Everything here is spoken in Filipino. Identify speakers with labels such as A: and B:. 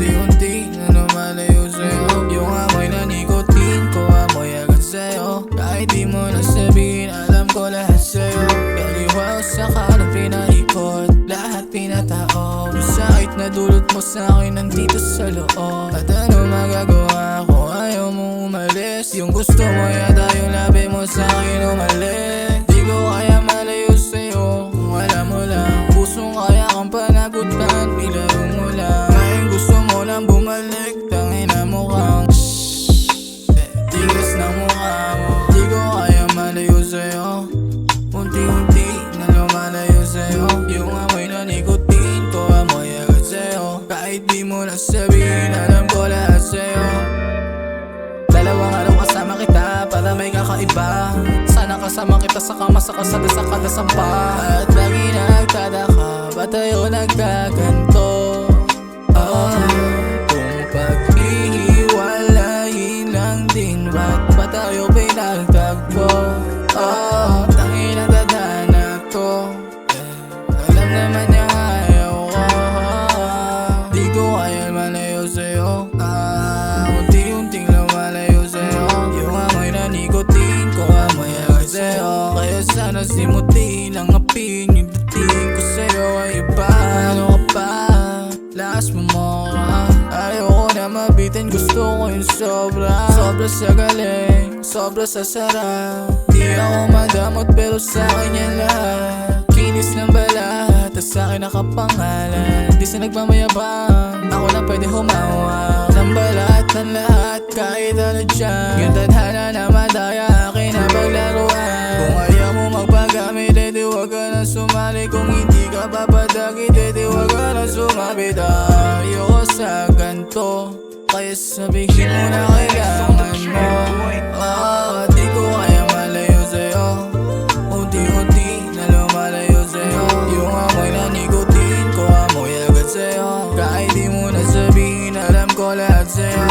A: unti-unti na lumalayo sa'yo. Yung amoy na nicotine ko, amoy agad sa'yo. Kahit di mo na sabihin, alam ko lahat sa'yo. Kaliwa sa kanan pinaikot, lahat pinatao. Yung sakit na dulot mo sa'kin nandito sa loob. At ano magagawa ko, ayaw mo umalis. Yung gusto mo yata yung labi mo sa'kin umalik. Di ko kaya malayo sa'yo kung alam mo lang. Pusong kaya kang panagutan, ilaro mo lang. Ngayon gusto mo lang bumalik, tangina mo kang tigas ng mukha mo. Di ko kaya malayo sa'yo, unti-unti na lumalayo sa'yo. Yung amoy na nicotine ko, amoy agad sa'yo. Kahit di mo na sabihin, alam ko lahat sa'yo. Dalawang araw kasama kita para may kakaiba. Sana kasama kita sa kama, sa kasada, sa kadasampa. At lagi nagtataka, ba't tayo nagkaganto? Kung paghihiwalayin lang din, ba't tayo pinagtagpo? Tangina tadhana ko, alam naman niya ayaw ko. Di ko kaya malayo sa'yo, unti-unting lumalayo sa'yo. Yung amoy na nicotine ko, amoy agad sa'yo. Kaya sana simutin ang apin, yung dating ko sa'yo ay iba. Ano ka pa? Lakas mo ka. Ayoko na mabitin, gusto ko yung sobra. Sobra sa galing, sobra sa sarap. Di ako madamot pero sa'kin yan lahat. Kinis ng balat, tas sa'kin nakapangalan. Di sa nagmamayabang, ako na pwede humawak ng balat ng lahat, kahit ano dyan. Yung tadhana na madaya, akin na paglaruan. Kung ayaw mo magpagamit, edi wag ka na sumali. Kung hindi ka papadagit, edi wag ka na sumabit. Ayoko sa ganto, kaya sabihin mo na kailangan mo. Di ko kaya malayo sa'yo, unti-unti na lumalayo sa'yo. Yung amoy na nicotine ko, amoy agad sa'yo. Kahit di mo na sabihin, alam ko lahat sa'yo.